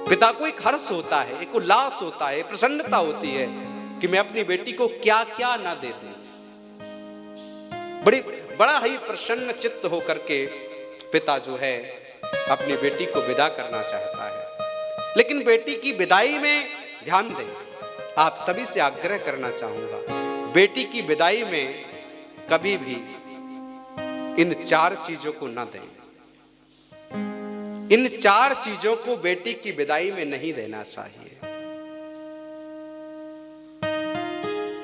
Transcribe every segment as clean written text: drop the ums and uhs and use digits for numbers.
पिता को एक हर्ष होता है, एक उल्लास होता है, प्रसन्नता होती है कि मैं अपनी बेटी को क्या क्या ना दे दूं। बड़ा ही प्रसन्न चित्त होकर के पिता जो है अपनी बेटी को विदा करना चाहता है। लेकिन बेटी की विदाई में ध्यान दें, आप सभी से आग्रह करना चाहूंगा, बेटी की विदाई में कभी भी इन 4 चीजों को ना दें। इन 4 चीजों को बेटी की विदाई में नहीं देना चाहिए।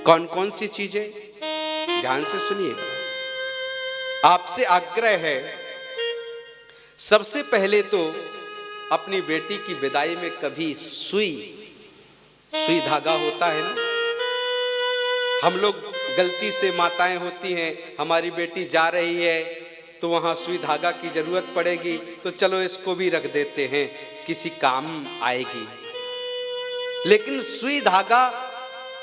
कौन कौन सी चीजें, ध्यान से सुनिएगा, आपसे आग्रह है। सबसे पहले तो अपनी बेटी की विदाई में कभी सुई धागा होता है ना, हम लोग गलती से, माताएं होती हैं, हमारी बेटी जा रही है तो वहां सुई धागा की जरूरत पड़ेगी तो चलो इसको भी रख देते हैं, किसी काम आएगी। लेकिन सुई धागा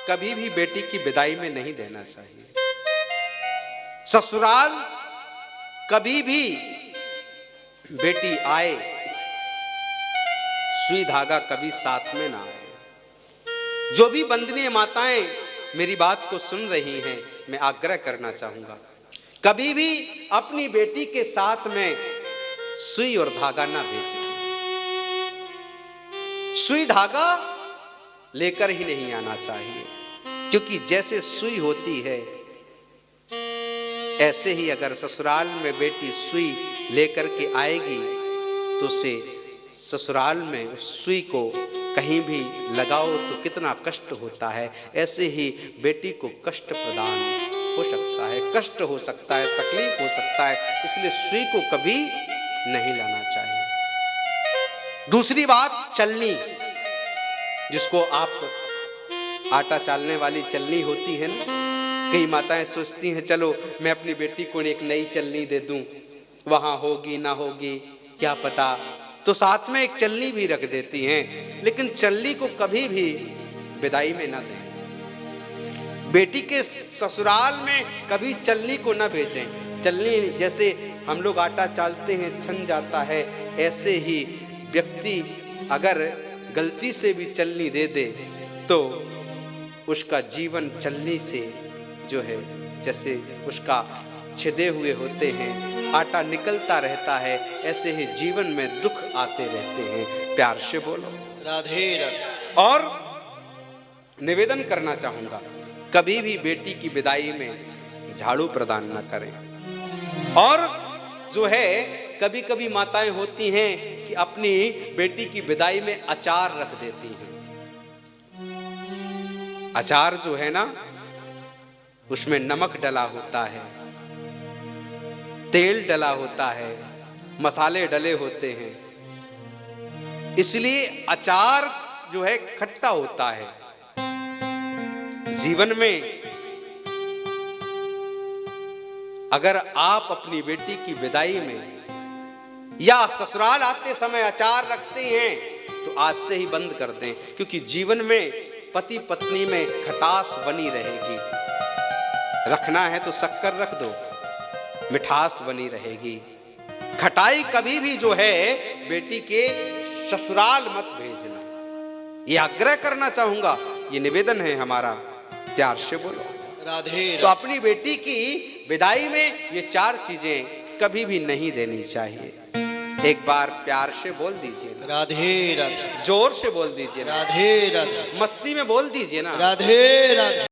कभी भी बेटी की विदाई में नहीं देना चाहिए। ससुराल कभी भी बेटी आए, सुई धागा कभी साथ में ना आए। जो भी वंदनीय माताएं मेरी बात को सुन रही हैं, मैं आग्रह करना चाहूंगा, कभी भी अपनी बेटी के साथ में सुई और धागा ना भेजें। सुई धागा लेकर ही नहीं आना चाहिए, क्योंकि जैसे सुई होती है ऐसे ही अगर ससुराल में बेटी सुई लेकर के आएगी तो उसे ससुराल में उस सुई को कहीं भी लगाओ तो कितना कष्ट होता है। ऐसे ही बेटी को कष्ट प्रदान हो सकता है, कष्ट हो सकता है, तकलीफ हो सकता है, इसलिए सुई को कभी नहीं लाना चाहिए। दूसरी बात, चलनी, जिसको आप आटा चालने वाली चलनी होती है ना, कई माताएं सोचती हैं चलो मैं अपनी बेटी को एक नई चलनी दे दूं, वहां होगी ना होगी क्या पता, तो साथ में एक चलनी भी रख देती हैं। लेकिन चलनी को कभी भी विदाई में ना दें। बेटी के ससुराल में कभी चलनी को ना भेजें। चलनी जैसे हम लोग आटा चालते हैं, छन जाता है, ऐसे ही व्यक्ति अगर गलती से भी चलनी दे दे तो उसका जीवन चलनी से जो है, जैसे उसका छिदे हुए होते हैं, आटा निकलता रहता है, ऐसे ही जीवन में दुख आते रहते हैं। प्यार से बोलो राधे राधे। और निवेदन करना चाहूंगा, कभी भी बेटी की विदाई में झाड़ू प्रदान न करें। और जो है कभी कभी माताएं होती हैं कि अपनी बेटी की विदाई में अचार रख देती हैं। अचार जो है ना, उसमें नमक डला होता है, तेल डला होता है, मसाले डले होते हैं, इसलिए अचार जो है खट्टा होता है। जीवन में अगर आप अपनी बेटी की विदाई में या ससुराल आते समय अचार रखते हैं तो आज से ही बंद कर दें, क्योंकि जीवन में पति पत्नी में खटास बनी रहेगी। रखना है तो शक्कर रख दो, मिठास बनी रहेगी। खटाई कभी भी जो है बेटी के ससुराल मत भेजना, ये आग्रह करना चाहूंगा, ये निवेदन है हमारा। प्यार से बोलो राधे। तो अपनी बेटी की विदाई में ये 4 चीजें कभी भी नहीं देनी चाहिए। एक बार प्यार से बोल दीजिए ना, राधे राधे। जोर से बोल दीजिए ना, राधे राधे। मस्ती में बोल दीजिए ना, राधे राधे।